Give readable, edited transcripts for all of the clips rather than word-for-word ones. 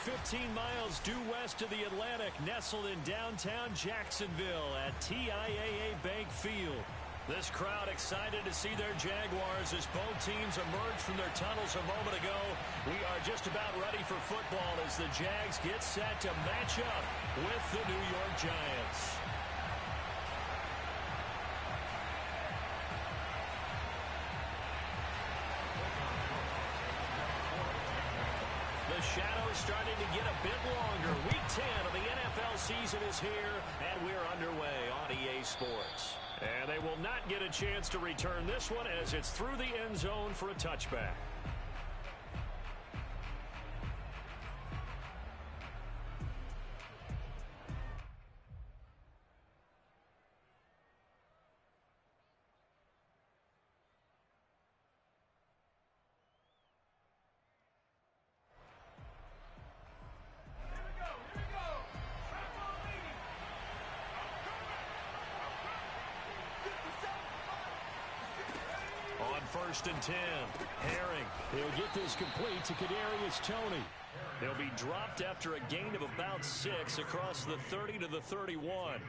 15 miles due west of the Atlantic, nestled in downtown Jacksonville at TIAA Bank Field. This crowd excited to see their Jaguars as both teams emerge from their tunnels a moment ago. We are just about ready for football as the Jags get set to match up with the New York Giants. The shadow's starting to get a bit longer. Week 10 of the NFL season is here, and we're underway on EA Sports. And they will not get a chance to return this one as it's through the end zone for a touchback. First and 10. Herring. He'll get this complete to Kadarius Toney. They'll be dropped after a gain of about 6 across the 30 to the 31.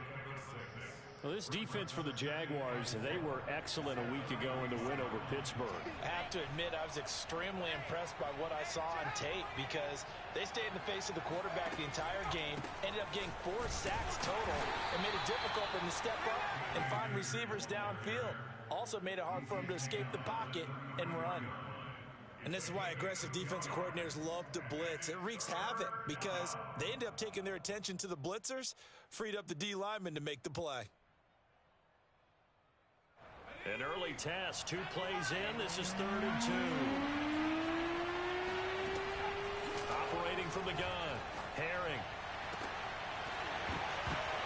Well, this defense for the Jaguars, they were excellent a week ago in the win over Pittsburgh. I have to admit, I was extremely impressed by what I saw on tape because they stayed in the face of the quarterback the entire game, ended up getting 4 sacks total, and made it difficult for them to step up and find receivers downfield. Also made it hard for them to escape the pocket and run. And this is why aggressive defensive coordinators love to blitz. It wreaks havoc because they end up taking their attention to the blitzers, freed up the D linemen to make the play. An early test, 2 plays in. This is 3rd and 2. Operating from the gun, Herring.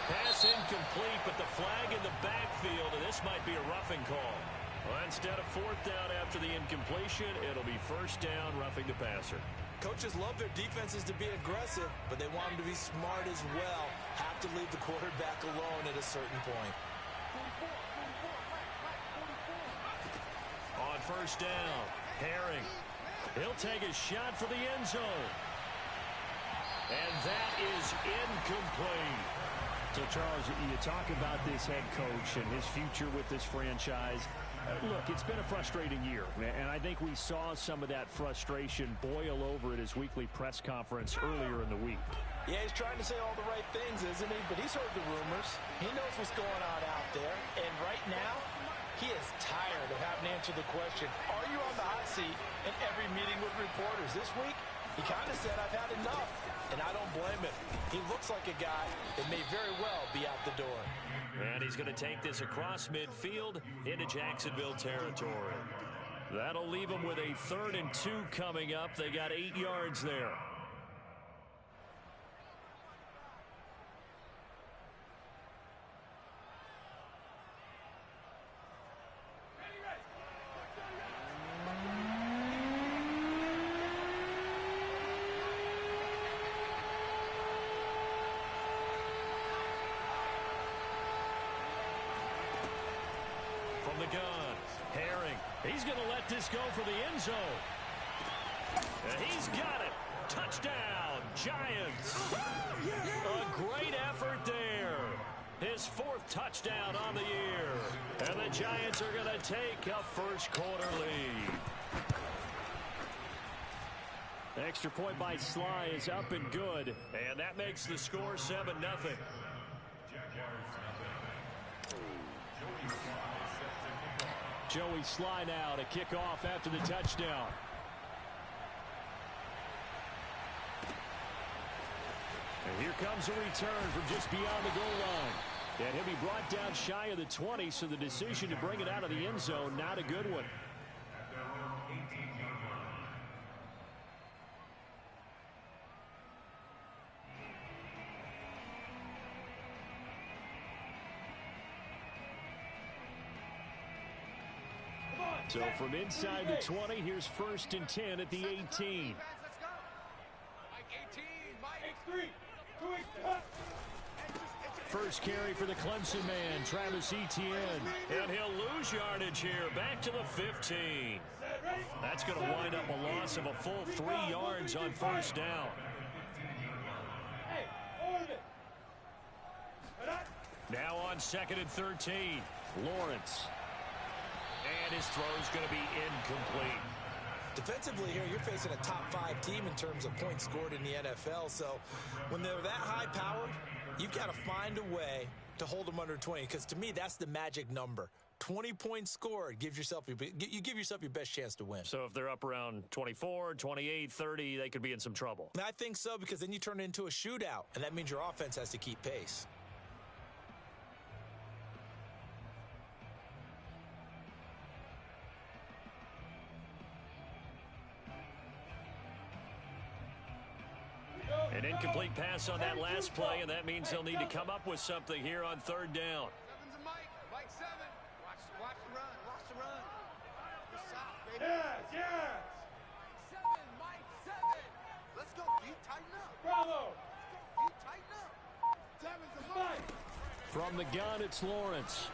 Pass incomplete, but the flag in the backfield, and this might be a roughing call. Well, instead of 4th down after the incompletion, it'll be 1st down, roughing the passer. Coaches love their defenses to be aggressive, but they want them to be smart as well. Have to leave the quarterback alone at a certain point. On 1st down, Herring. He'll take a shot for the end zone. And that is incomplete. So, Charles, you talk about this head coach and his future with this franchise. Look, it's been a frustrating year, and I think we saw some of that frustration boil over at his weekly press conference earlier in the week. Yeah, he's trying to say all the right things, isn't he? But he's heard the rumors. He knows what's going on out there. And right now, he is tired of having to answer the question, are you on the hot seat in every meeting with reporters? This week, he kind of said, I've had enough. And I don't blame him. He looks like a guy that may very well be out the door. And he's going to take this across midfield into Jacksonville territory. That'll leave him with a 3rd and 2 coming up. They got 8 yards there. The gun, Herring. He's going to let this go for the end zone. And he's got it. Touchdown, Giants. A great effort there. His 4th touchdown on the year. And the Giants are going to take a first quarter lead. The extra point by Sly is up and good. And that makes the score 7-0. Joey Sly now to kick off after the touchdown. And here comes a return from just beyond the goal line. And he'll be brought down shy of the 20, so the decision to bring it out of the end zone, not a good one. So from inside the 20, here's 1st and 10 at the 18. First carry for the Clemson man, Travis Etienne. And he'll lose yardage here, back to the 15. That's going to wind up a loss of a full 3 yards on 1st down. Now on 2nd and 13, Lawrence. And his throw is going to be incomplete. Defensively here, you're facing a top-5 team in terms of points scored in the NFL. So when they're that high-powered, you've got to find a way to hold them under 20. Because to me, that's the magic number. 20 points scored, you give yourself your best chance to win. So if they're up around 24, 28, 30, they could be in some trouble. I think so, because then you turn it into a shootout, and that means your offense has to keep pace. An incomplete pass on that last play, and that means they'll need to come up with something here on 3rd down. Mike 7. Watch the run. Watch the run. Yes. Mike 7. Let's go, D. Tighten up. Bravo. Let's go, D. Tighten up. 7's a Mike. From the gun, it's Lawrence.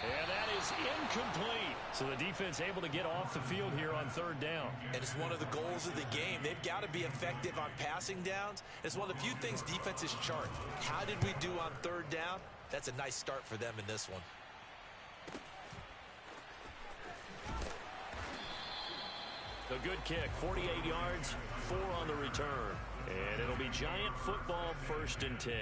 And that is incomplete. So the defense able to get off the field here on 3rd down. And it's one of the goals of the game. They've got to be effective on passing downs. It's one of the few things defenses chart. How did we do on 3rd down? That's a nice start for them in this one. A good kick, 48 yards, 4 on the return. And it'll be Giant football, 1st and 10.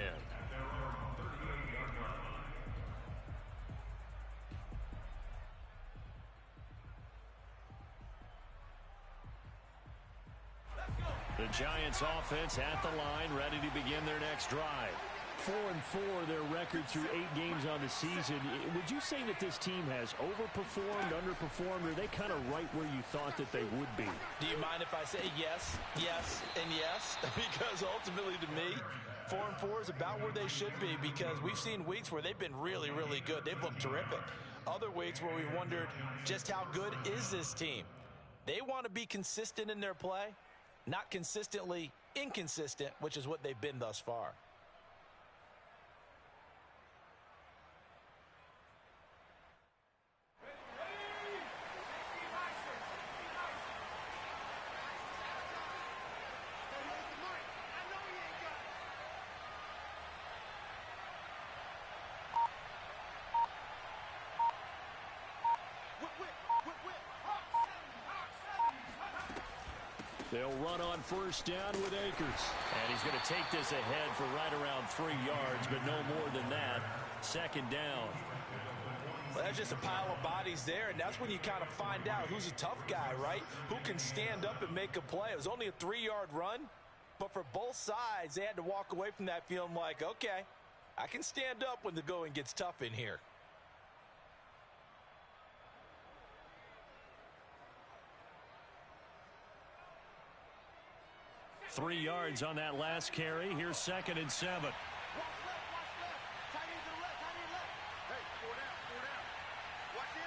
The Giants offense at the line, ready to begin their next drive. 4-4, their record through 8 games on the season. Would you say that this team has overperformed, underperformed, or are they kind of right where you thought that they would be? Do you mind if I say yes, yes, and yes? Because ultimately to me, 4-4 is about where they should be, because we've seen weeks where they've been really, really good. They've looked terrific. Other weeks where we've wondered just how good is this team. They want to be consistent in their play, not consistently inconsistent, which is what they've been thus far. They'll run on 1st down with Akers. And he's going to take this ahead for right around 3 yards, but no more than that. 2nd down. Well, that's just a pile of bodies there, and that's when you kind of find out who's a tough guy, right? Who can stand up and make a play. It was only a 3-yard run, but for both sides, they had to walk away from that feeling like, okay, I can stand up when the going gets tough in here. Three yards on that last carry. Here's 2nd and 7. Watch left. Tight end to the left. Hey, 4 down. Watch the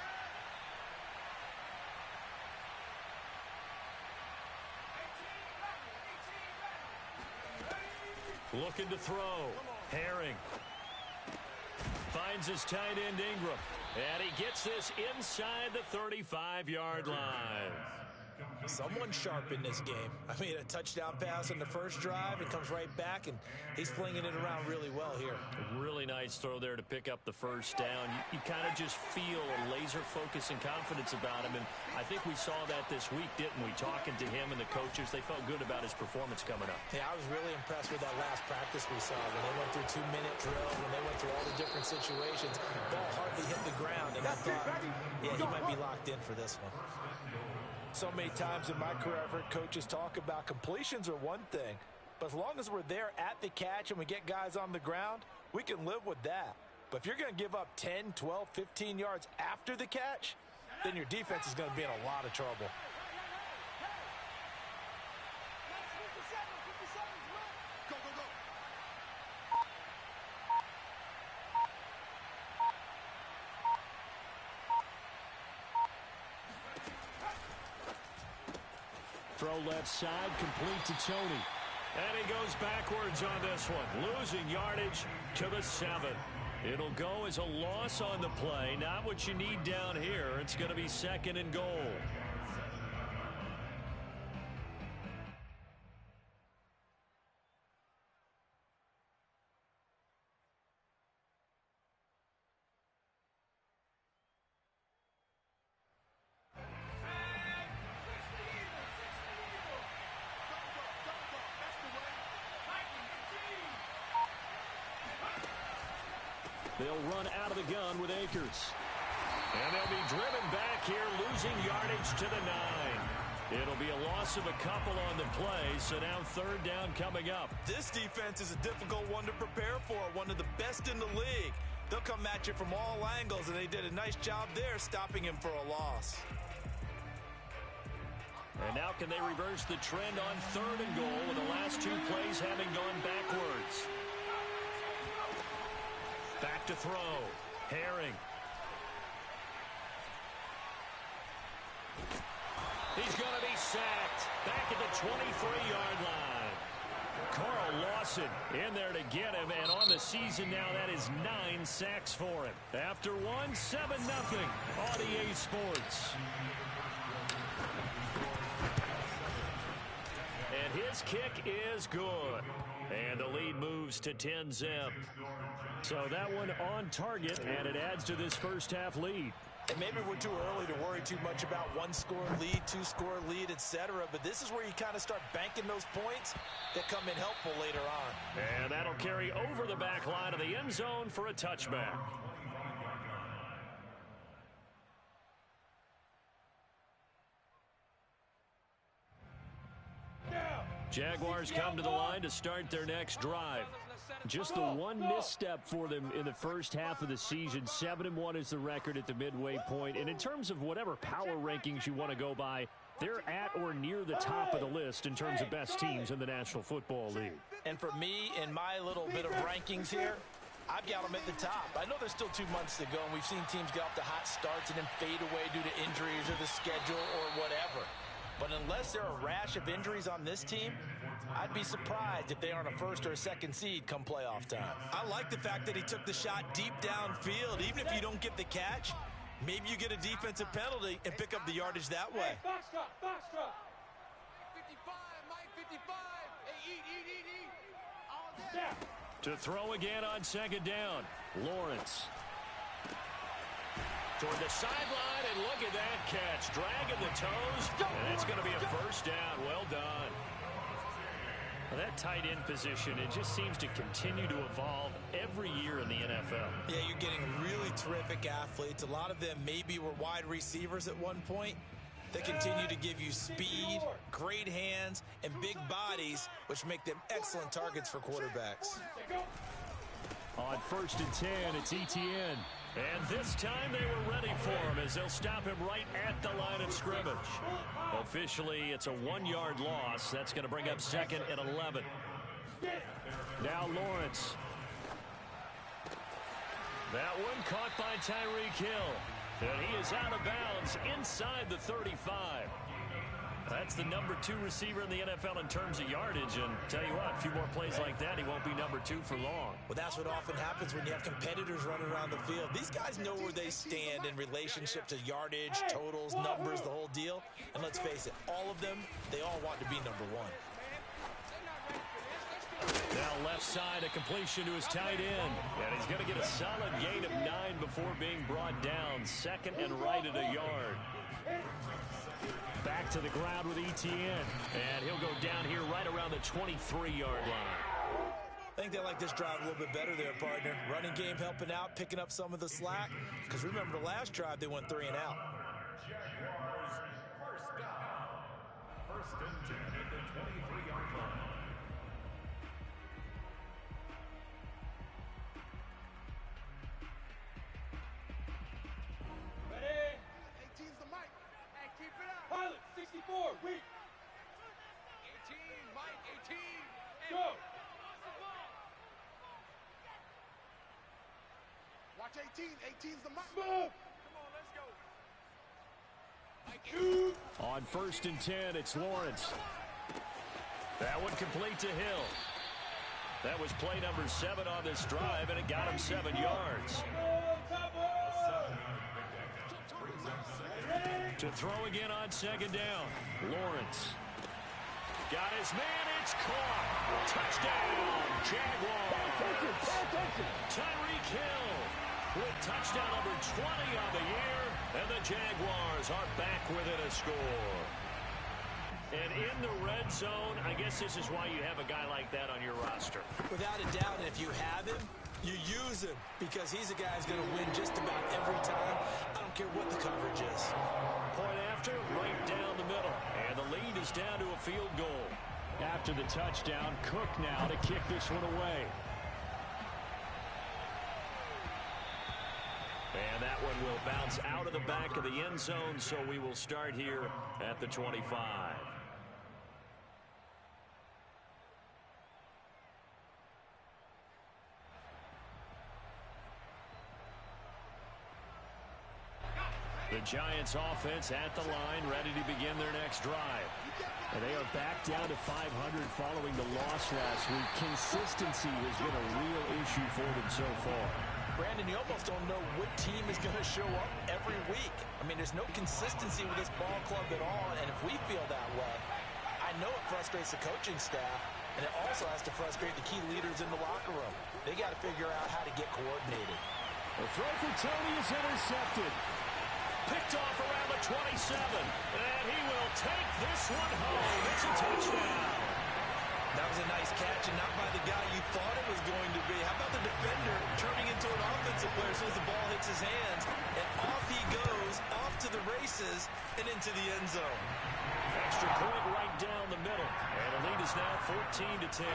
end. Looking to throw. Herring. Finds his tight end Ingram. And he gets this inside the 35-yard line. Someone sharp in this game. I mean, a touchdown pass in the first drive. It comes right back, and he's flinging it around really well here. Really nice throw there to pick up the 1st down. You kind of just feel a laser focus and confidence about him, and I think we saw that this week, didn't we? Talking to him and the coaches, they felt good about his performance coming up. Yeah, I was really impressed with that last practice we saw when they went through 2-minute drills, when they went through all the different situations. Ball hardly hit the ground, and I thought, yeah, he might be locked in for this one. So many times in my career, I've heard coaches talk about completions are one thing, but as long as we're there at the catch and we get guys on the ground, we can live with that. But if you're going to give up 10, 12, 15 yards after the catch, then your defense is going to be in a lot of trouble. Throw left side, complete to Tony. And he goes backwards on this one, losing yardage to the 7. It'll go as a loss on the play. Not what you need down here. It's going to be 2nd and goal. They'll run out of the gun with Akers. And they'll be driven back here, losing yardage to the 9. It'll be a loss of a couple on the play, so now third down coming up. This defense is a difficult one to prepare for, one of the best in the league. They'll come at you from all angles, and they did a nice job there stopping him for a loss. And now can they reverse the trend on third and goal with the last two plays having gone backwards? Back to throw. Herring. He's going to be sacked back at the 23-yard line. Carl Lawson in there to get him, and on the season now, that is 9 sacks for him. After one, 7-0 on EA Sports. And his kick is good. And the lead moves to 10-zip. So that one on target, and it adds to this first half lead. And maybe we're too early to worry too much about one-score lead, two-score lead, etc. But this is where you kind of start banking those points that come in helpful later on. And that'll carry over the back line of the end zone for a touchback. Jaguars come to the line to start their next drive. Just the one misstep for them in the first half of the season. 7-1 is the record at the midway point. And in terms of whatever power rankings you want to go by, they're at or near the top of the list in terms of best teams in the National Football League. And for me, in my little bit of rankings here, I've got them at the top. I know there's still 2 months to go, and we've seen teams get off to hot starts and then fade away due to injuries or the schedule or whatever. But unless there are a rash of injuries on this team, I'd be surprised if they aren't a first or a second seed come playoff time. I like the fact that he took the shot deep downfield. Even if you don't get the catch, maybe you get a defensive penalty and pick up the yardage that way. Box drop, box drop. 55, Mike 55. Hey, eat. All day. To throw again on second down. Lawrence. Toward the sideline, and look at that catch. Dragging the toes, and it's going to be a first down. Well done. Well, that tight end position, it just seems to continue to evolve every year in the NFL. Yeah, you're getting really terrific athletes. A lot of them maybe were wide receivers at one point. They continue to give you speed, great hands, and big bodies, which make them excellent targets for quarterbacks. On 1st and 10, it's ETN. And this time they were ready for him as they'll stop him right at the line of scrimmage. Officially, it's a 1-yard loss. That's going to bring up 2nd and 11. Now Lawrence. That one caught by Tyreek Hill. And he is out of bounds inside the 35. That's the number 2 receiver in the NFL in terms of yardage. And tell you what, a few more plays like that, he won't be number 2 for long. Well, that's what often happens when you have competitors running around the field. These guys know where they stand in relationship to yardage, totals, numbers, the whole deal. And let's face it, all of them, they all want to be number 1. Now left side, a completion to his tight end. And he's going to get a solid gain of 9 before being brought down. 2nd and right at a yard. Back to the ground with ETN. And he'll go down here right around the 23-yard line. I think they like this drive a little bit better there, partner. Running game helping out, picking up some of the slack. Because remember, the last drive, they went 3 and out. Jaguars first down. 1st and 10 at the 23-yard line. Ready? 18's the mic. Hey, keep it up. Pilot, 64, weak. 18, Mike, 18. Go. Watch 18. 18's the mic. Move. Come on, let's go. Mike, shoot. On 1st and 10, it's Lawrence. That one complete to Hill. That was play number 7 on this drive, and it got him 7 yards. To throw again on 2nd down. Lawrence. Got his man. It's caught. Touchdown, Jaguars. Tyreek Hill with touchdown number 20 on the year. And the Jaguars are back within a score. And in the red zone, I guess this is why you have a guy like that on your roster. Without a doubt, and if you have him, You use him because he's a guy who's going to win just about every time. I don't care what the coverage is. Point after, right down the middle. And the lead is down to a field goal. After the touchdown, Cook now to kick this one away. And that one will bounce out of the back of the end zone, so we will start here at the 25. The Giants offense at the line, ready to begin their next drive. And they are back down to 500 following the loss last week. Consistency has been a real issue for them so far. Brandon, you almost don't know what team is going to show up every week. I mean, there's no consistency with this ball club at all, and if we feel that way, I know it frustrates the coaching staff, and it also has to frustrate the key leaders in the locker room. They got to figure out how to get coordinated. The throw for Tony is intercepted. Picked off around the 27, and he will take this one home. It's a touchdown. That was a nice catch, and not by the guy you thought it was going to be. How about the defender turning into an offensive player as soon as the ball hits his hands, and off he goes, off to the races, and into the end zone. Extra point right down the middle, and the lead is now 14-10.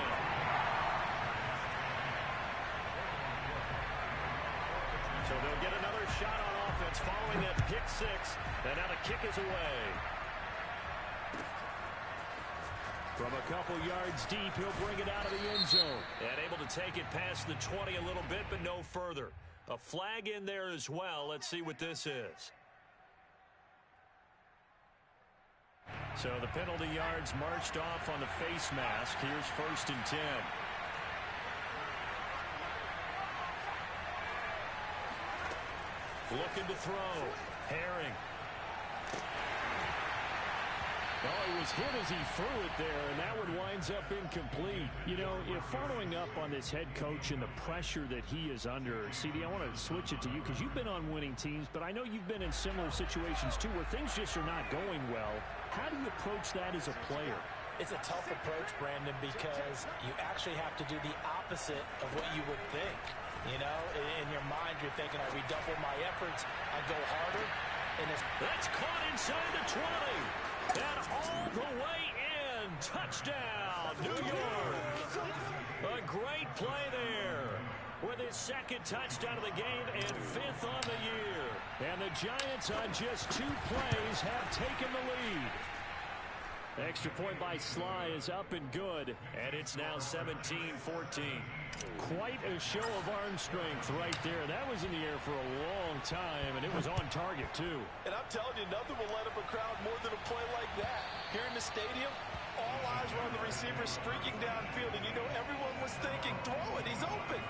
So they'll get another shot on offense following that pick six, and now the kick is away. From a couple yards deep, he'll bring it out of the end zone. And able to take it past the 20 a little bit, but no further. A flag in there as well. Let's see what this is. So the penalty yards marched off on the face mask. Here's 1st and 10. Looking to throw. Herring. Oh, he was hit as he threw it there, and that one winds up incomplete. You know, if following up on this head coach and the pressure that he is under, CD, I want to switch it to you because you've been on winning teams, but I know you've been in similar situations too where things just are not going well. How do you approach that as a player? It's a tough approach, Brandon, because you actually have to do the opposite of what you would think. You know, in your mind, you're thinking, I redouble my efforts, I go harder. And that's caught inside the 20. And all the way in. Touchdown, New York. A great play there with his 2nd touchdown of the game and 5th on the year. And the Giants on just 2 plays have taken the lead. Extra point by Sly is up and good, and it's now 17-14. Quite a show of arm strength right there. That was in the air for a long time, and it was on target, too. And I'm telling you, nothing will light up a crowd more than a play like that. Here in the stadium, all eyes were on the receiver streaking downfield, and you know everyone was thinking, throw it, he's open.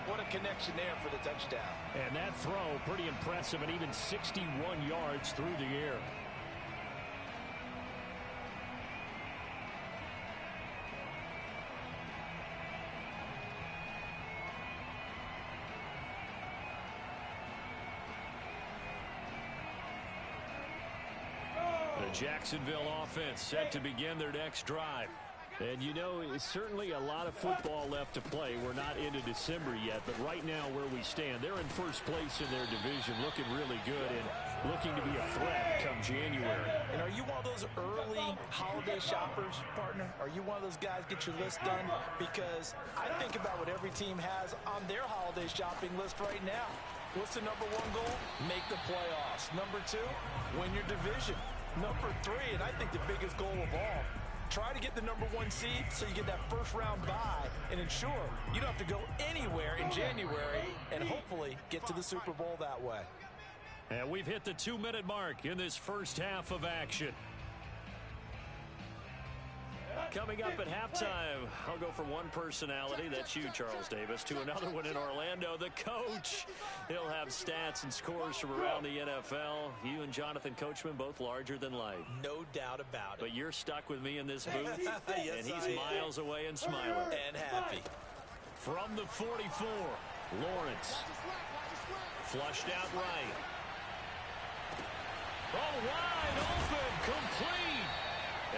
What a connection there for the touchdown. And that throw, pretty impressive, and even 61 yards through the air. The Jacksonville offense set to begin their next drive. And you know, it's certainly a lot of football left to play. We're not into December yet, but right now where we stand, they're in first place in their division, looking really good and looking to be a threat come January. And are you one of those early holiday shoppers, partner? Are you one of those guys get your list done? Because I think about what every team has on their holiday shopping list right now. What's the #1 goal? Make the playoffs. #2, win your division. #3, and I think the biggest goal of all, try to get the #1 seed so you get that first round bye and ensure you don't have to go anywhere in January and hopefully get to the Super Bowl that way. And we've hit the 2-minute mark in this first half of action. Coming up at halftime, I'll go from one personality, that's you, Charles Davis, to another one in Orlando, the coach. He'll have stats and scores from around the NFL. You and Jonathan Coachman, both larger than life. No doubt about it. But you're stuck with me in this booth, yes, and he's miles away and smiling. And happy. From the 44, Lawrence. Flushed out right. Oh, wide open, complete.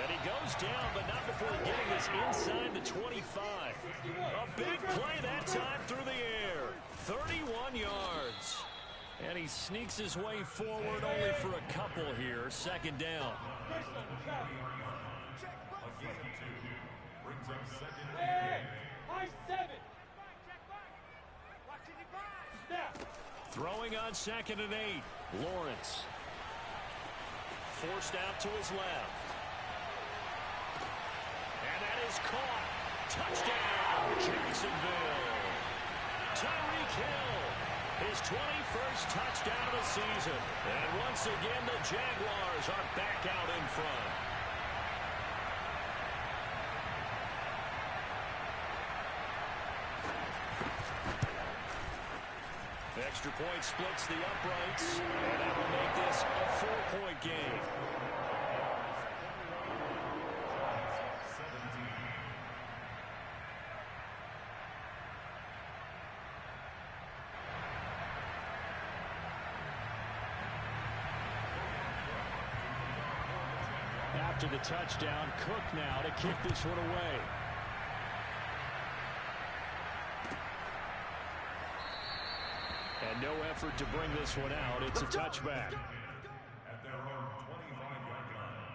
And he goes down, but not before getting this inside the 25. A big play that time through the air. 31 yards. And he sneaks his way forward only for a couple here. Second down. Brings up second. High 7. Throwing on 2nd and 8. Lawrence. Forced out to his left. And that is caught. Touchdown, Jacksonville. Tyreek Hill. His 21st touchdown of the season. And once again, the Jaguars are back out in front. Extra point splits the uprights, and that will make this a 4-point game. After the touchdown, Cook now to kick this one away. And no effort to bring this one out. It's a touchback. At their own 25-yard line.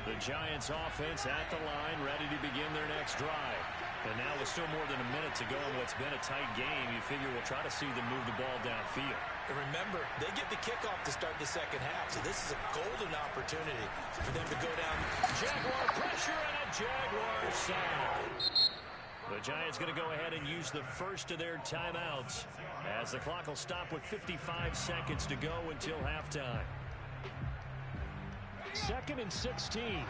The Giants offense at the line, ready to begin their next drive. And now with still more than a minute to go in what's been a tight game, you figure we'll try to see them move the ball downfield. And remember, they get the kickoff to start the second half, so this is a golden opportunity for them to go down. Jaguar pressure and a Jaguar sack. The Giants going to go ahead and use the first of their timeouts as the clock will stop with 55 seconds to go until halftime. 2nd and 16.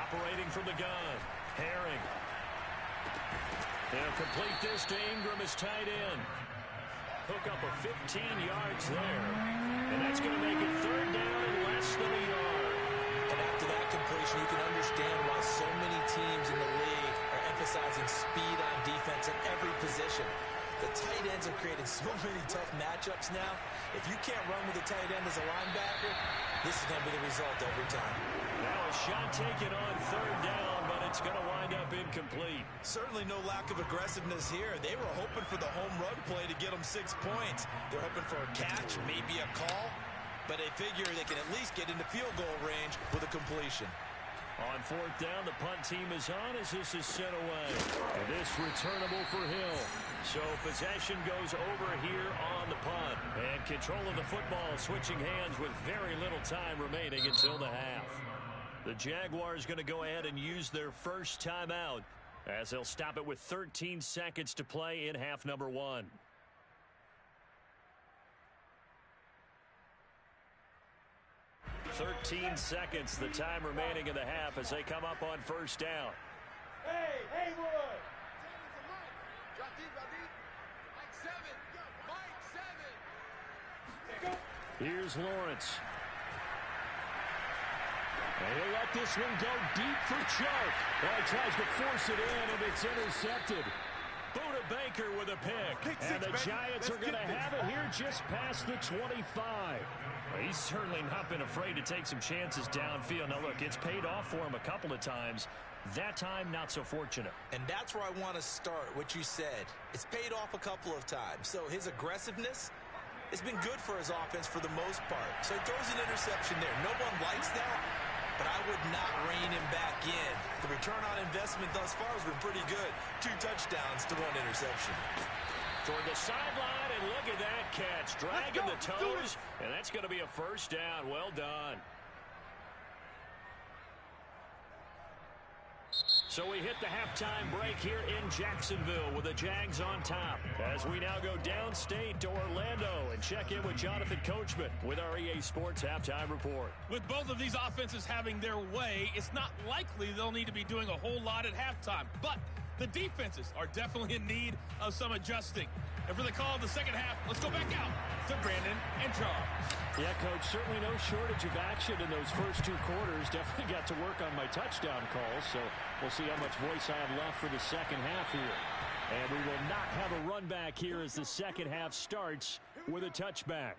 Operating from the gun. Herring. They'll complete this to Ingram as tight end. Hook up a 15 yards there. And that's going to make it 3rd down and less than a yard. And after that completion, you can understand why so many teams in the league are emphasizing speed on defense at every position. The tight ends have created so many tough matchups now. If you can't run with a tight end as a linebacker, this is going to be the result every time. Now a shot taken on 3rd down, but it's going to wind up incomplete. Certainly no lack of aggressiveness here. They were hoping for the home run play to get them 6 points. They're hoping for a catch, maybe a call, but they figure they can at least get into field goal range with a completion. On 4th down, the punt team is on as this is sent away. And this returnable for Hill. So possession goes over here on the punt. And control of the football switching hands with very little time remaining until the half. The Jaguars going to go ahead and use their first timeout as they'll stop it with 13 seconds to play in half number 1. "13 seconds, the time remaining in the half as they come up on 1st down. Hey, Haywood! Drop deep, Mike 7. Mike 7. Here's Lawrence. And he'll let this one go deep for Chark. Well, he tries to force it in, and it's intercepted. Buda Baker with a pick. And the Giants are going to have it here just past the 25. He's certainly not been afraid to take some chances downfield. Now, look, it's paid off for him a couple of times. That time, not so fortunate. And that's where I want to start, what you said. It's paid off a couple of times. So his aggressiveness has been good for his offense for the most part. So he throws an interception there. No one likes that, but I would not rein him back in. The return on investment thus far has been pretty good. 2 touchdowns to 1 interception. Toward the sideline, and look at that catch. Dragging the toes, and that's going to be a 1st down. Well done. So we hit the halftime break here in Jacksonville with the Jags on top. As we now go downstate to Orlando and check in with Jonathan Coachman with our EA Sports Halftime Report. With both of these offenses having their way, it's not likely they'll need to be doing a whole lot at halftime. But The defenses are definitely in need of some adjusting. And for the call of the second half, let's go back out to Brandon and Charles. Yeah, Coach, certainly no shortage of action in those first two quarters. Definitely got to work on my touchdown calls, so we'll see how much voice I have left for the second half here. And we will not have a run back here as the second half starts with a touchback.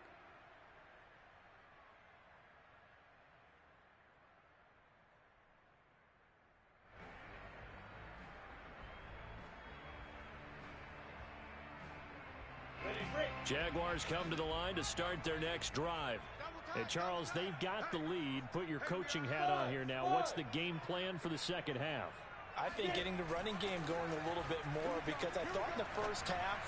Jaguars come to the line to start their next drive. And Charles, they've got the lead. Put your coaching hat on here now. What's the game plan for the second half? I think getting the running game going a little bit more, because I thought in the first half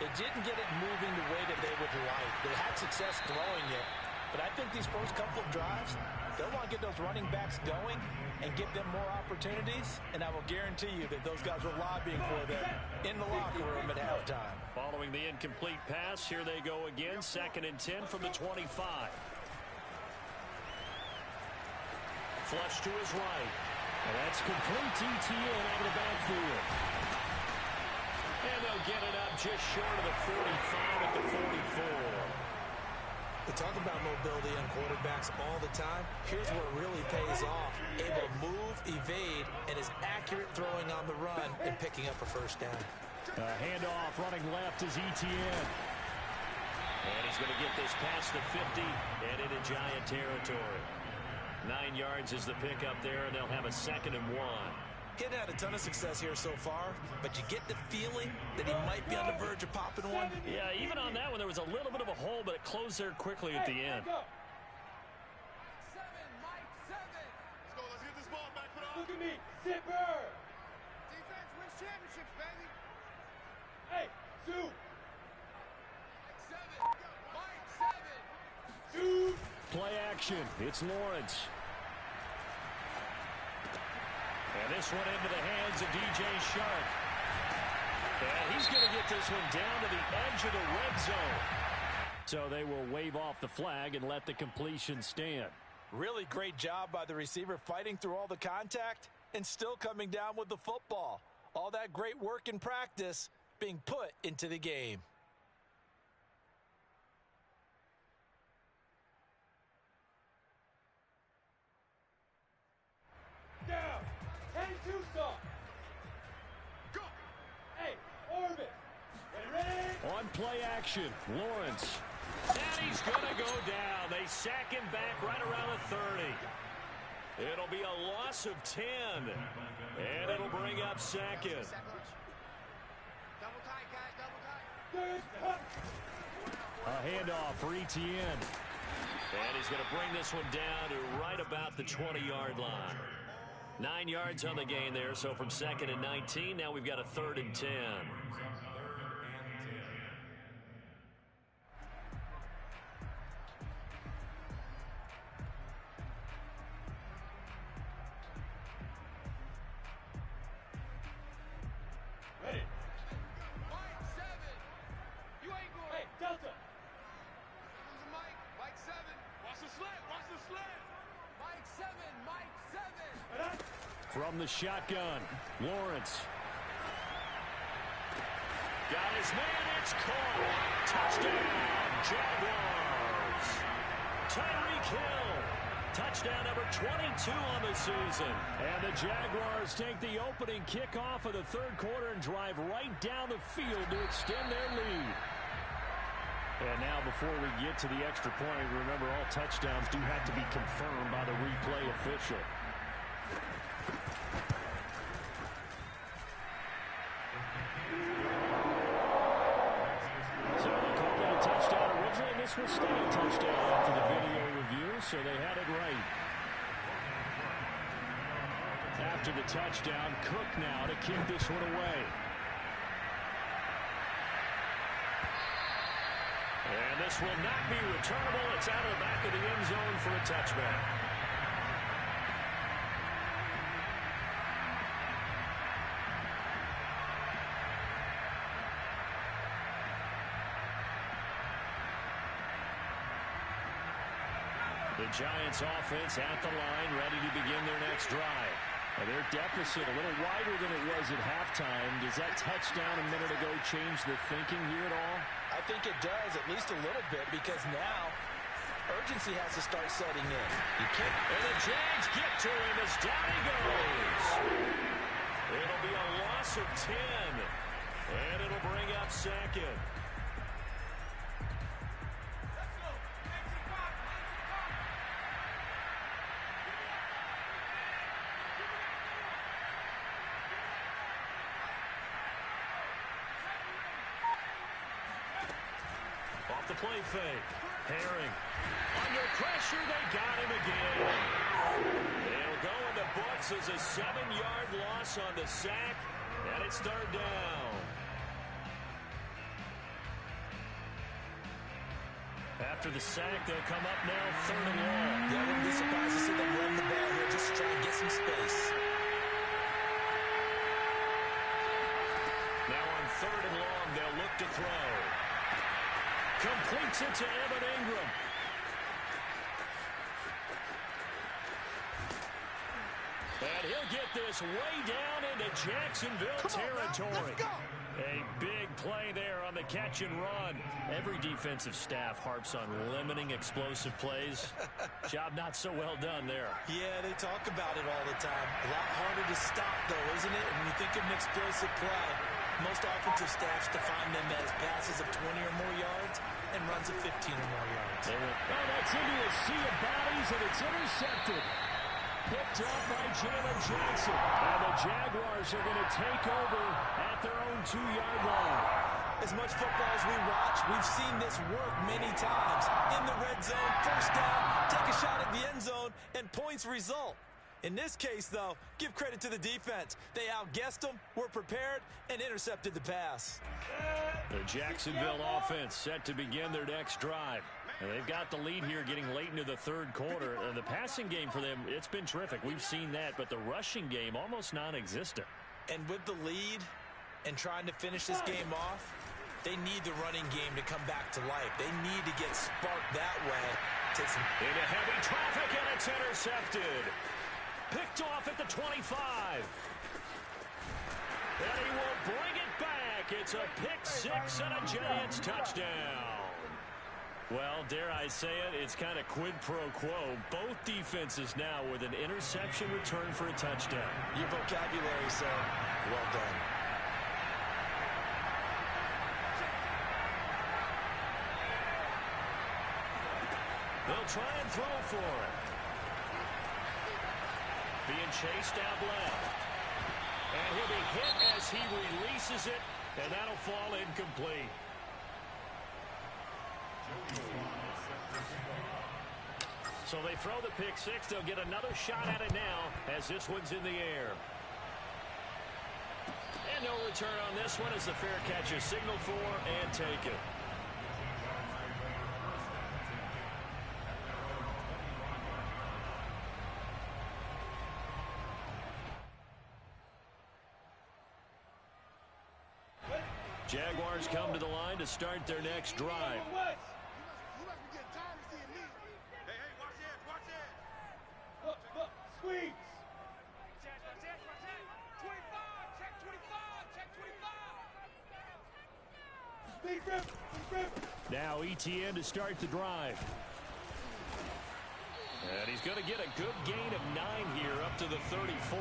it didn't get it moving the way that they would like. They had success throwing it, but I think these first couple of drives, they'll want to get those running backs going and give them more opportunities, and I will guarantee you that those guys were lobbying for them in the locker room at halftime. Following the incomplete pass, here they go again, 2nd and 10 from the 25. Flush to his right. And that's complete ETN out of the backfield. And they'll get it up just short of the 45 at the 44. We talk about mobility on quarterbacks all the time. Here's where it really pays off. Able to move, evade, and is accurate throwing on the run and picking up a first down. Handoff running left is ETN. And he's going to get this past the 50 and into Giant territory. 9 yards is the pickup there, and they'll have a 2nd and 1. He hadn't had a ton of success here so far, but you get the feeling that he might be on the verge of popping one. Yeah, even on that one, there was a little bit of a hole, but it closed there quickly at the end. Let's go, let's get this ball back for the Look at me, Zipper! Defense wins championships, baby! Hey, 2! Mike 7! 2! Play action. It's Lawrence. And this one into the hands of DJ Shark. And he's going to get this one down to the edge of the red zone. So they will wave off the flag and let the completion stand. Really great job by the receiver fighting through all the contact and still coming down with the football. All that great work in practice being put into the game. Down! 10-2 stop! Go! Hey, orbit! Ready? On play action, Lawrence. And he's going to go down. They sack him back right around the 30. It'll be a loss of 10. And it'll bring up 2nd. Double tight, guys, double tight. A handoff for ETN. And he's going to bring this one down to right about the 20-yard line. 9 yards on the gain there, so from 2nd and 19, now we've got a 3rd and 10. Ready? Mike 7! You ain't going. Hey, Delta! Comes the Mike. Mike 7. Watch the sled. Watch the sled. Mike 7. Mike 7. From the shotgun, Lawrence. Got his man. It's caught. Touchdown, Jaguars. Tyreek Hill. Touchdown number 22 on the season. And the Jaguars take the opening kickoff of the third quarter and drive right down the field to extend their lead. And now before we get to the extra point, remember all touchdowns do have to be confirmed by the replay official. So they called it a touchdown originally. This was still a touchdown after the video review, so they had it right. After the touchdown, Cook now to kick this one away. And this will not be returnable. It's out of the back of the end zone for a touchback. The Giants offense at the line, ready to begin their next drive. Their deficit a little wider than it was at halftime. Does that touchdown a minute ago change the thinking here at all? I think it does, at least a little bit, because now urgency has to start setting in. You can't. And the Jags get to him as down he goes. It'll be a loss of 10. And it'll bring up second. Off the play fake. Herring. Under pressure, they got him again. It'll go in the books as a 7-yard loss on the sack, and it's third down. After the sack, they'll come up now, third and long. Yeah, I wouldn't be surprised to see them run the ball here just to try and get some space. Now on third and long, they'll look to throw. Completes it to Evan Ingram. And he'll get this way down into Jacksonville territory. A big play there on the catch and run. Every defensive staff harps on limiting explosive plays. Job not so well done there. Yeah, they talk about it all the time. A lot harder to stop, though, isn't it? When you think of an explosive play, most offensive staffs define them as passes of 20 or more yards and runs of 15 or more yards. Oh, that's into a sea of bodies, and it's intercepted. Picked off by Jalen Johnson. And the Jaguars are going to take over at their own 2-yard line. As much football as we watch, we've seen this work many times. In the red zone, first down, take a shot at the end zone, and points result. In this case, though, give credit to the defense. They outguessed them, were prepared, and intercepted the pass. The Jacksonville offense set to begin their next drive. And they've got the lead here getting late into the third quarter. The passing game for them, it's been terrific. We've seen that, but the rushing game almost non-existent. And with the lead and trying to finish this game off, they need the running game to come back to life. They need to get sparked that way. Into heavy traffic, and it's intercepted. Picked off at the 25. And he will bring it back. It's a pick six and a Giants touchdown. Well, dare I say it, it's kind of quid pro quo. Both defenses now with an interception return for a touchdown. Your vocabulary, sir. Well done. They'll try and throw for it. Being chased out left. And he'll be hit as he releases it, and that'll fall incomplete. So they throw the pick six. They'll get another shot at it now as this one's in the air. And no return on this one as the fair catch is signaled for and taken. Jaguars come to the line to start their next drive. Squeeze. Now ETN to start the drive. And he's going to get a good gain of 9 here up to the 34.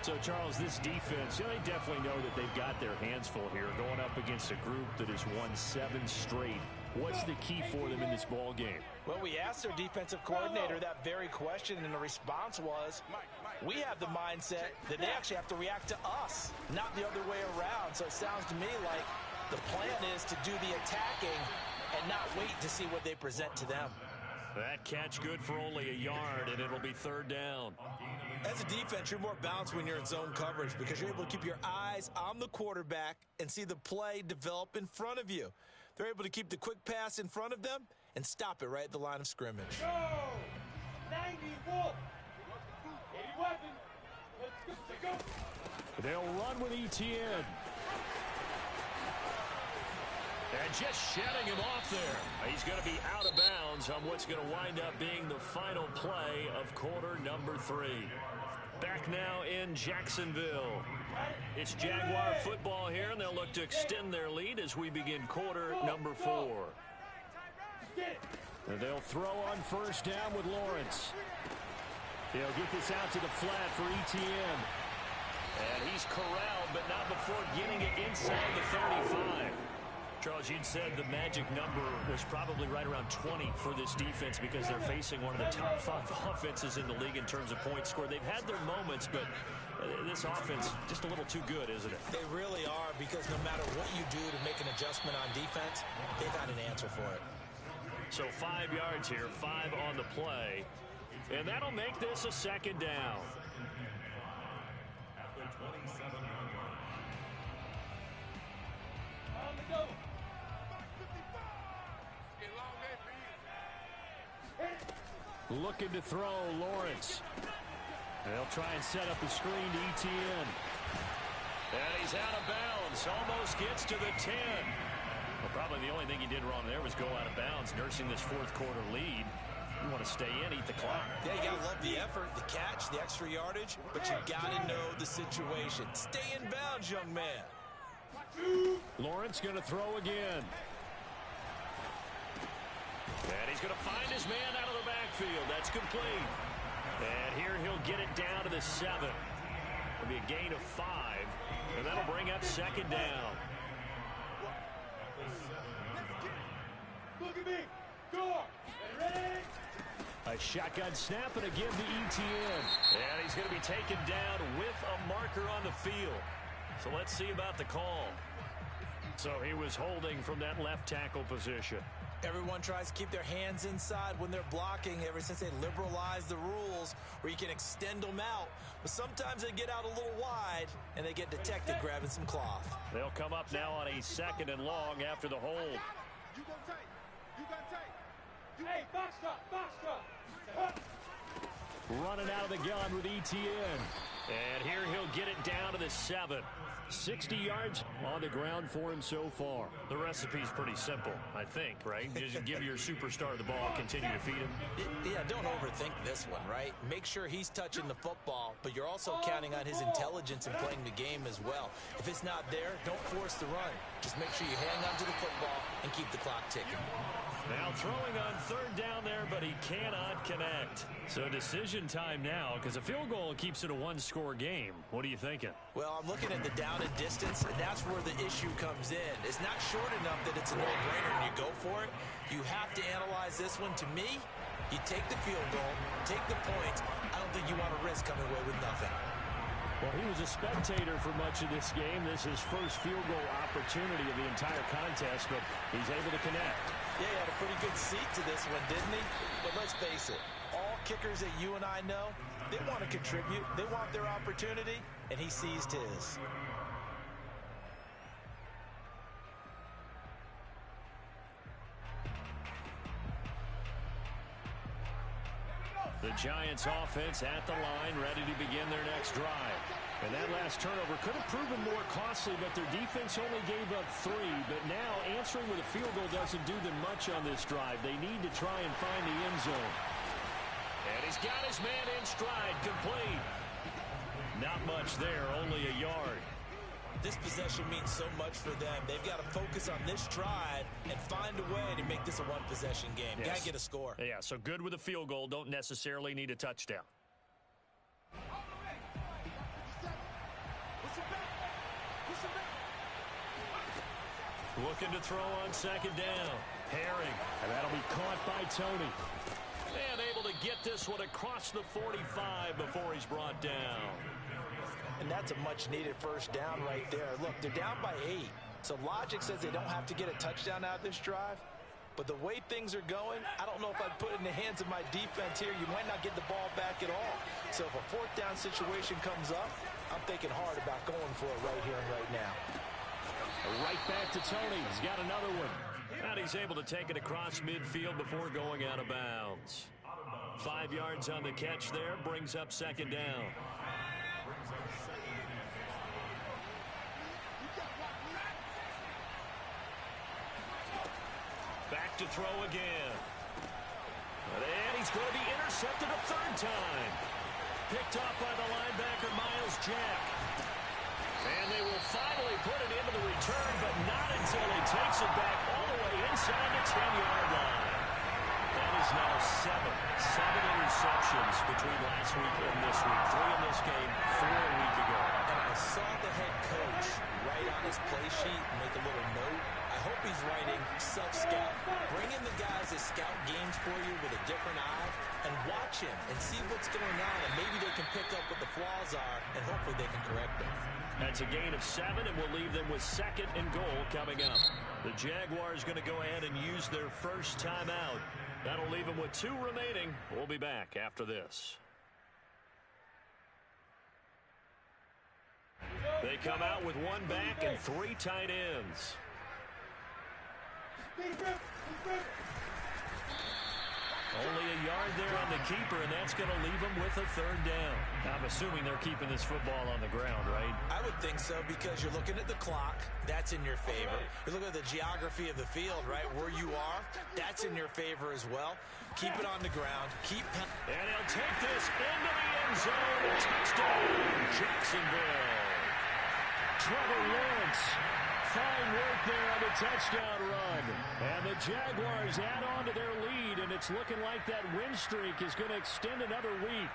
So, Charles, this defense, they definitely know that they've got their hands full here going up against a group that has won 7 straight. What's the key for them in this ball game? Well, we asked their defensive coordinator that very question, and the response was, we have the mindset that they actually have to react to us, not the other way around. So it sounds to me like the plan is to do the attacking and not wait to see what they present to them. That catch good for only a yard, and it'll be third down. As a defense, you're more balanced when you're in zone coverage because you're able to keep your eyes on the quarterback and see the play develop in front of you. They're able to keep the quick pass in front of them and stop it right at the line of scrimmage. Go! 90 Wolf! 81. Let's go. They'll run with ETN. And just shedding him off there. He's going to be out of bounds on what's going to wind up being the final play of quarter number 3. Back now in Jacksonville. It's Jaguar football here, and they'll look to extend their lead as we begin quarter number 4. And they'll throw on first down with Lawrence. He'll get this out to the flat for ETN. And he's corralled, but not before getting it inside the 35. Charles, you'd said the magic number was probably right around 20 for this defense because they're facing one of the top 5 offenses in the league in terms of points scored. They've had their moments, but this offense just a little too good, isn't it? They really are, because no matter what you do to make an adjustment on defense, they've got an answer for it. So 5 yards here, 5 on the play. And that'll make this a second down. At the 27-yard line. On the go. 55. Looking to throw, Lawrence. They'll try and set up the screen to ETN. And he's out of bounds. Almost gets to the 10. Well, probably the only thing he did wrong there was go out of bounds, nursing this fourth quarter lead. You want to stay in, eat the clock. Yeah, you got to love the effort, the catch, the extra yardage, but you got to know the situation. Stay in bounds, young man. Lawrence going to throw again. And he's going to find his man out of the backfield. That's complete. And here he'll get it down to the 7. It'll be a gain of 5, and that'll bring up second down. Look at me. Go. Ready? A shotgun snap and again to ETN. And he's going to be taken down with a marker on the field. So let's see about the call. So he was holding from that left tackle position. Everyone tries to keep their hands inside when they're blocking ever since they liberalized the rules where you can extend them out. But sometimes they get out a little wide and they get detected grabbing some cloth. They'll come up now on a 2nd and long after the hold. You go tight. You got tight. Hey, box drop. Running out of the gun with ETN. And here he'll get it down to the 7. 60 yards on the ground for him so far. The recipe's pretty simple, I think, right? Just give your superstar the ball, continue to feed him. Yeah, don't overthink this one, right? Make sure he's touching the football, but you're also counting on his intelligence in playing the game as well. If it's not there, don't force the run. Just make sure you hang on to the football and keep the clock ticking. Now throwing on 3rd down there, but he cannot connect. So decision time now, because a field goal keeps it a 1-score game. What are you thinking? Well, I'm looking at the down and distance, and that's where the issue comes in. It's not short enough that it's a no-brainer and you go for it. You have to analyze this one. To me, you take the field goal, take the points. I don't think you want to risk coming away with nothing. Well, he was a spectator for much of this game. This is his first field goal opportunity of the entire contest, but he's able to connect. Yeah, he had a pretty good seat to this one, didn't he? But let's face it, all kickers that you and I know, they want to contribute. They want their opportunity, and he seized his. The Giants offense at the line, ready to begin their next drive. And that last turnover could have proven more costly, but their defense only gave up 3. But now answering with a field goal doesn't do them much on this drive. They need to try and find the end zone. And he's got his man in stride, complete. Not much there, only a yard. This possession means so much for them. They've got to focus on this drive and find a way to make this a one-possession game. Yes. Got to get a score. Yeah, so good with a field goal. Don't necessarily need a touchdown. Looking to throw on 2nd down. Herring. And that'll be caught by Tony. And able to get this one across the 45 before he's brought down. And that's a much-needed first down right there. Look, they're down by 8. So logic says they don't have to get a touchdown out of this drive. But the way things are going, I don't know if I'd put it in the hands of my defense here. You might not get the ball back at all. So if a 4th down situation comes up, I'm thinking hard about going for it right here and right now. Right back to Tony. He's got another one. And he's able to take it across midfield before going out of bounds. 5 yards on the catch there, brings up 2nd down. Back to throw again. And he's going to be intercepted a 3rd time. picked off by the linebacker, Miles Jack. And they will finally put it into the return, but not until he takes it back all the way inside the 10-yard line. That is now seven interceptions between last week and this week. 3 in this game, 4 a week ago. And I saw the head coach write on his play sheet and make a little note. I hope he's writing self-scout. Bring in the guys that scout games for you with a different eye and watch him and see what's going on, and maybe they can pick up what the flaws are, and hopefully they can correct them. That's a gain of 7, and we'll leave them with 2nd and goal coming up. The Jaguars going to go ahead and use their first timeout. That'll leave them with 2 remaining. We'll be back after this. They come out with 1 back and 3 tight ends. Only a yard there on the keeper, and that's going to leave them with a 3rd down. I'm assuming they're keeping this football on the ground, right? I would think so, because you're looking at the clock. That's in your favor. You're looking at the geography of the field, right? Where you are, that's in your favor as well. Keep it on the ground. And he'll take this into the end zone. Touchdown, Jacksonville. Trevor Lawrence. Fine work there on the touchdown run. And the Jaguars add on to their lead, and it's looking like that win streak is going to extend another week.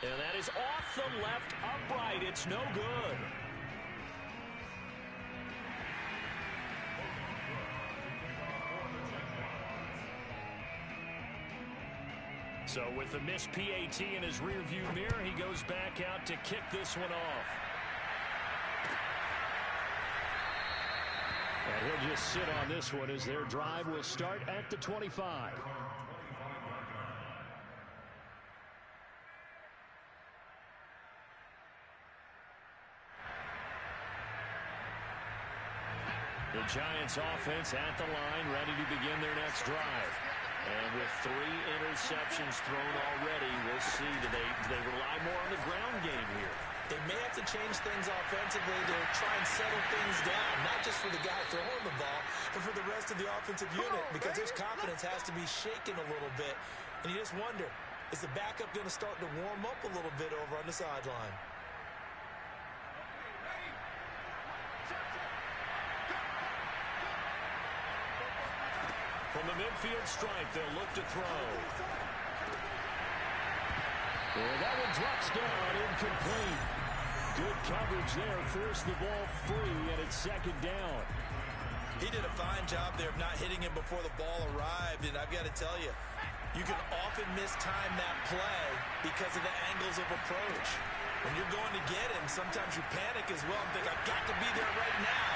And that is off the left upright. It's no good. So with the missed PAT in his rearview mirror, he goes back out to kick this one off. And he'll just sit on this one as their drive will start at the 25. The Giants offense at the line, ready to begin their next drive. And with 3 interceptions thrown already, we'll see. Do they rely more on the ground game here? They may have to change things offensively to try and settle things down, not just for the guy throwing the ball, but for the rest of the offensive unit, because his confidence has to be shaken a little bit. And you just wonder, is the backup going to start to warm up a little bit over on the sideline? From the midfield stripe, they'll look to throw. And that one drops down, incomplete. Good coverage there, forced the ball free, and it's 2nd down. He did a fine job there of not hitting him before the ball arrived, and I've got to tell you, you can often mistime that play because of the angles of approach. When you're going to get him, sometimes you panic as well and think, I've got to be there right now.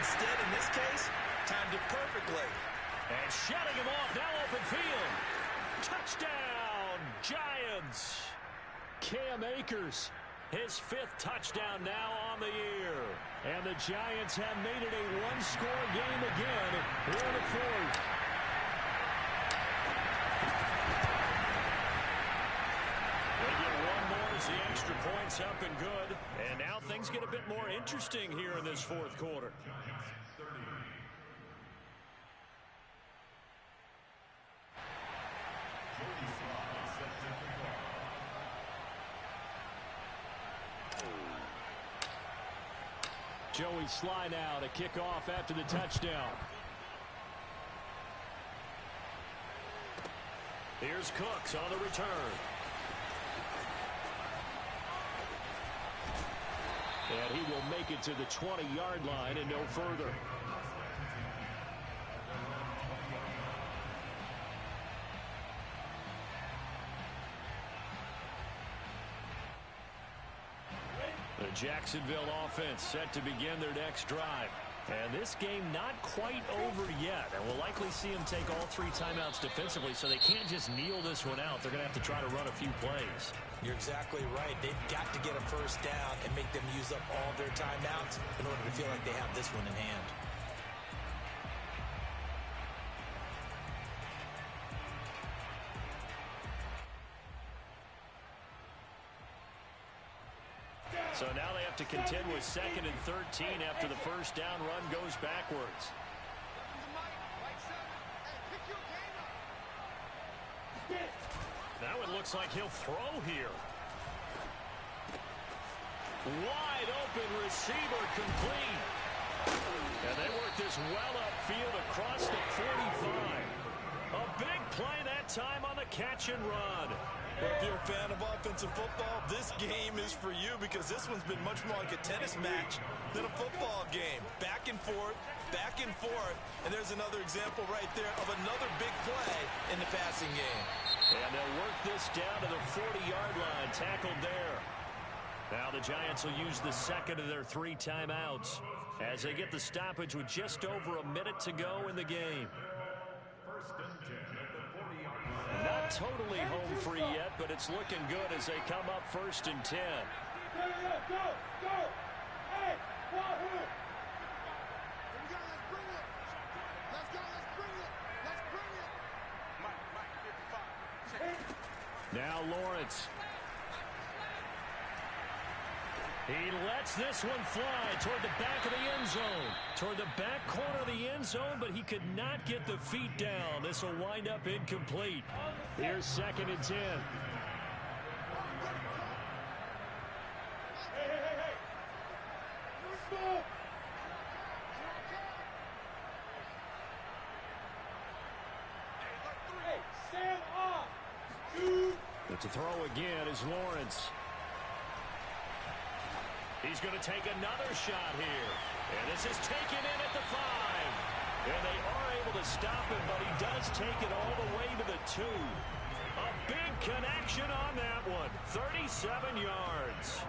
Instead, in this case, timed it perfectly. And shutting him off, now open field. Touchdown, Giants. Cam Akers, his 5th touchdown now on the year. And the Giants have made it a 1-score game again here in the 4th. They get 1 more as the extra point's up and good. And now things get a bit more interesting here in this 4th quarter. Joey Sly now to kick off after the touchdown. Here's Cooks on the return. And he will make it to the 20-yard line and no further. The Jacksonville offense set to begin their next drive. And this game not quite over yet. And we'll likely see them take all 3 timeouts defensively, so they can't just kneel this one out. They're going to have to try to run a few plays. You're exactly right. They've got to get a first down and make them use up all their timeouts in order to feel like they have this one in hand. So now they have to contend with 2nd and 13 after the first down run goes backwards. looks like he'll throw here. Wide open receiver complete. And they work this well upfield across the 45. A big play that time on the catch and run. Well, if you're a fan of offensive football, this game is for you because this one's been much more like a tennis match than a football game. Back and forth, and there's another example right there of another big play in the passing game. And they'll work this down to the 40-yard line, tackled there. Now the Giants will use the second of their 3 timeouts as they get the stoppage with just over a minute to go in the game. First and 10 at the 40-yard line. Not totally home free yet, but it's looking good as they come up first and 10. Go! Hey, Wahoo! Let's bring it! Let's go, let's bring it! Let's bring it! Mike, 55. Now Lawrence. He lets this one fly toward the back of the end zone. Toward the back corner of the end zone, but he could not get the feet down. This will wind up incomplete. Here's second and 10. Hey! Stop! Hey, stand off! But to throw again is Lawrence. He's going to take another shot here. And this is taken in at the 5. And they are able to stop him, but he does take it all the way to the 2. A big connection on that one. 37 yards.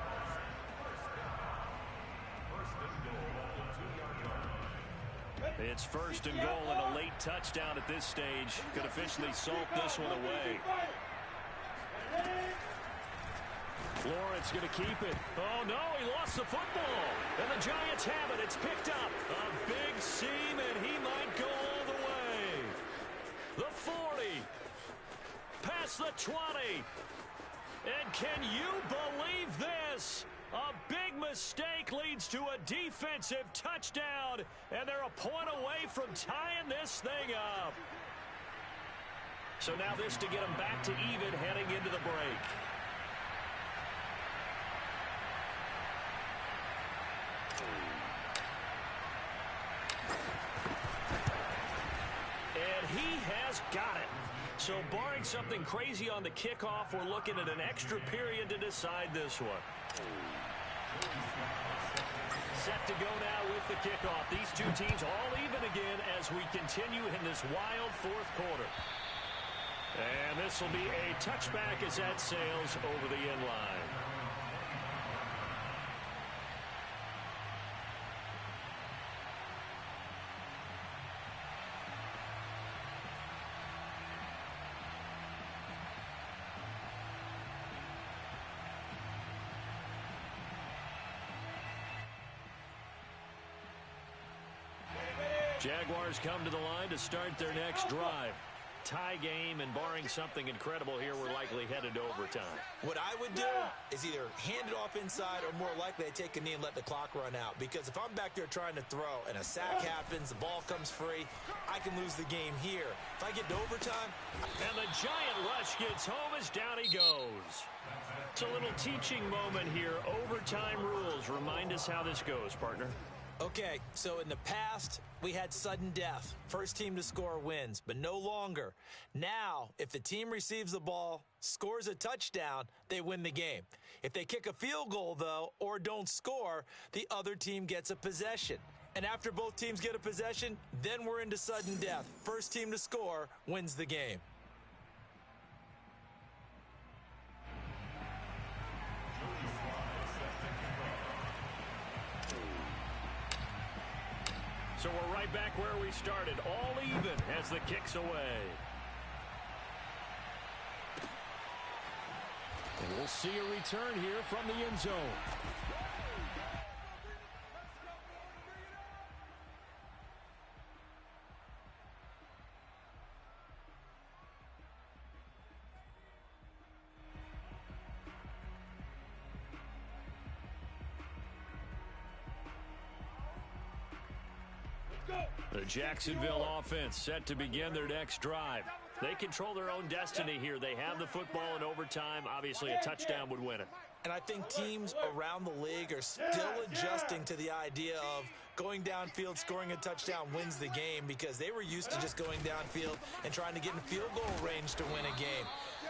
It's first and goal and a late touchdown at this stage. Could officially salt this one away. Lawrence going to keep it. Oh, no, he lost the football. And the Giants have it. It's picked up. A big seam, and he might go all the way. The 40. Past the 20. And can you believe this? A big mistake leads to a defensive touchdown, and they're a point away from tying this thing up. So now this to get them back to even heading into the break. And he has got it. So barring something crazy on the kickoff, we're looking at an extra period to decide this one. Set to go now with the kickoff. These two teams all even again as we continue in this wild fourth quarter. And this will be a touchback as that sails over the end line. Jaguars come to the line to start their next drive. Tie game, and barring something incredible here, we're likely headed to overtime. What I would do is either hand it off inside or more likely I take a knee and let the clock run out. Because if I'm back there trying to throw and a sack happens, the ball comes free, I can lose the game here. If I get to overtime... And the giant rush gets home as down he goes. It's a little teaching moment here. Overtime rules. Remind us how this goes, partner. Okay, so in the past, we had sudden death. First team to score wins, but no longer. Now, if the team receives the ball, scores a touchdown, they win the game. If they kick a field goal, though, or don't score, the other team gets a possession. And after both teams get a possession, then we're into sudden death. First team to score wins the game. So we're right back where we started, all even as the kick's away. And we'll see a return here from the end zone. The Jacksonville offense set to begin their next drive. They control their own destiny here. They have the football in overtime. Obviously, a touchdown would win it. And I think teams around the league are still adjusting to the idea of going downfield, scoring a touchdown wins the game, because they were used to just going downfield and trying to get in field goal range to win a game.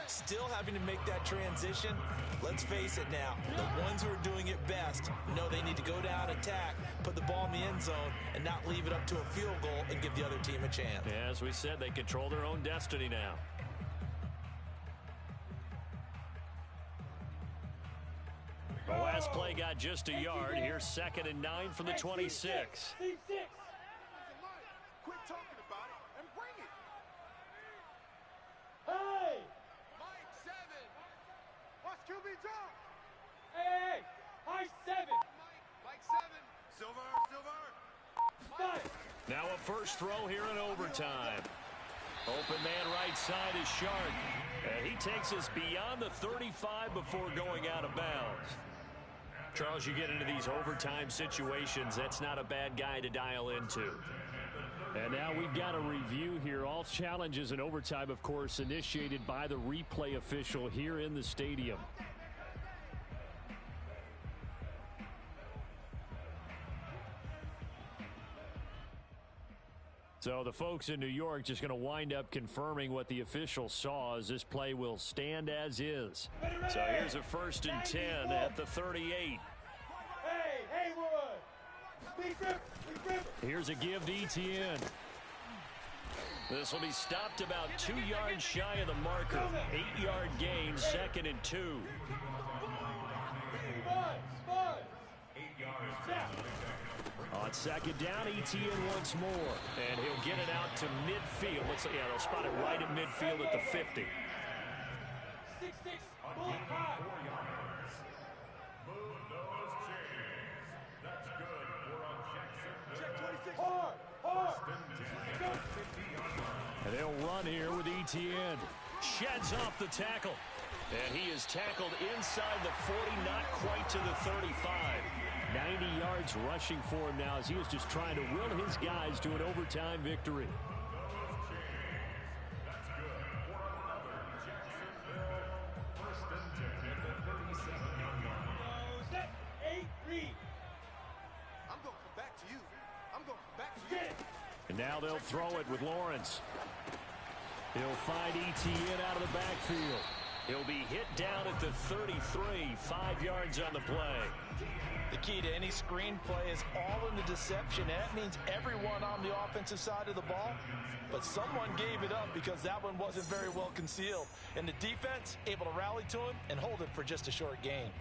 Still having to make that transition. Let's face it now, the ones who are doing it best know they need to go down, attack, put the ball in the end zone, and not leave it up to a field goal and give the other team a chance. Yeah, as we said, they control their own destiny now. The last play got just a yard. Here's 2nd and 9 from the 26. Quit talking about it and bring it. Hey! Mike 7. Watch QB jump. Hey! High 7. Mike 7. Silver. Now a first throw here in overtime. Open man right side is Shark. And he takes us beyond the 35 before going out of bounds. Charles, you get into these overtime situations, that's not a bad guy to dial into. And now we've got a review here. All challenges in overtime, of course, initiated by the replay official here in the stadium. So the folks in New York just going to wind up confirming what the official saw, as this play will stand as is. So here's a 1st and 10 at the 38. Hey, Haywood. Here's a give to ETN. This will be stopped about 2 yards shy of the marker. 8-yard gain, 2nd and 2. 8 yards. On 2nd down, ETN once more. And he'll get it out to midfield. Yeah, they'll spot it right in midfield at the 50. 6-6. On 4 yards. Move those chains. That's good for a Jacksonville. Check 26. Hard. 1st and 10 at the 50-yard line. And they'll run here with ETN. Sheds off the tackle. And he is tackled inside the 40, not quite to the 35. 90 yards rushing for him now, as he was just trying to will his guys to an overtime victory. That's good for another Jacksonville. 1st and 10 at the 37-yard line. Set. 8-3. I'm going to come back to you. I'm going to come back to you. And now they'll throw it with Lawrence. He'll find ETN out of the backfield. He'll be hit down at the 33, 5 yards on the play. The key to any screen play is all in the deception. And that means everyone on the offensive side of the ball. But someone gave it up because that one wasn't very well concealed. And the defense able to rally to him and hold it for just a short gain.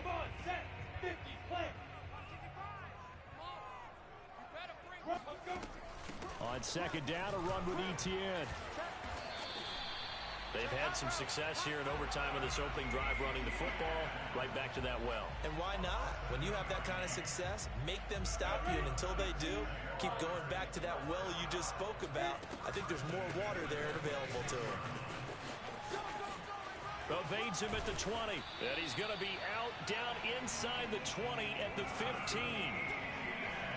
Come on, set. 50, play. On 2nd down, a run with ETN. They've had some success here in overtime on this opening drive, running the football right back to that well. And why not? When you have that kind of success, make them stop you. And until they do, keep going back to that well you just spoke about. I think there's more water there available to them. Evades him at the 20. And he's going to be out down inside the 20 at the 15.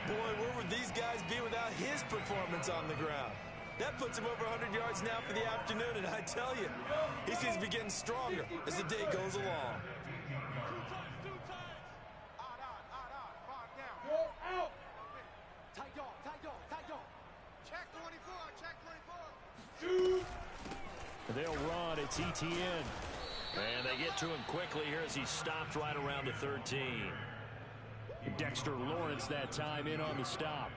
Boy, where would these guys be without his performance on the ground? That puts him over 100 yards now for the afternoon, and I tell you, he seems to be getting stronger as the day goes along. Two times. Odd. 5 down. You're out. Tight dog. Check 24. They'll run. It's ETN. And they get to him quickly here as he's stopped right around the 13. Dexter Lawrence that time in on the stop.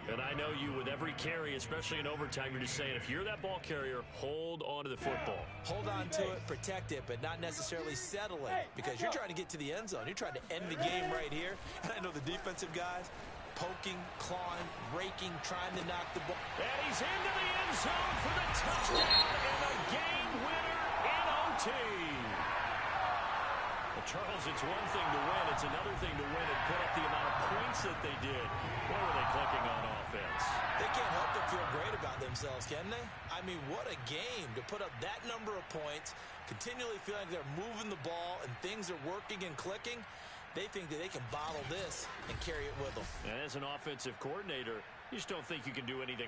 And I know you, with every carry, especially in overtime, you're just saying, if you're that ball carrier, hold on to the football. Hold on to it, protect it, but not necessarily settle it, because you're trying to get to the end zone. You're trying to end the game right here. And I know the defensive guys, poking, clawing, raking, trying to knock the ball. And he's into the end zone for the touchdown and a game winner in OT. Well, Charles, it's one thing to win. It's another thing to win and put up the amount of points that they did. What were they clicking on offense? They can't help but feel great about themselves, can they? I mean, what a game to put up that number of points, continually feeling like they're moving the ball and things are working and clicking. They think that they can bottle this and carry it with them. And as an offensive coordinator, You just don't think you can do anything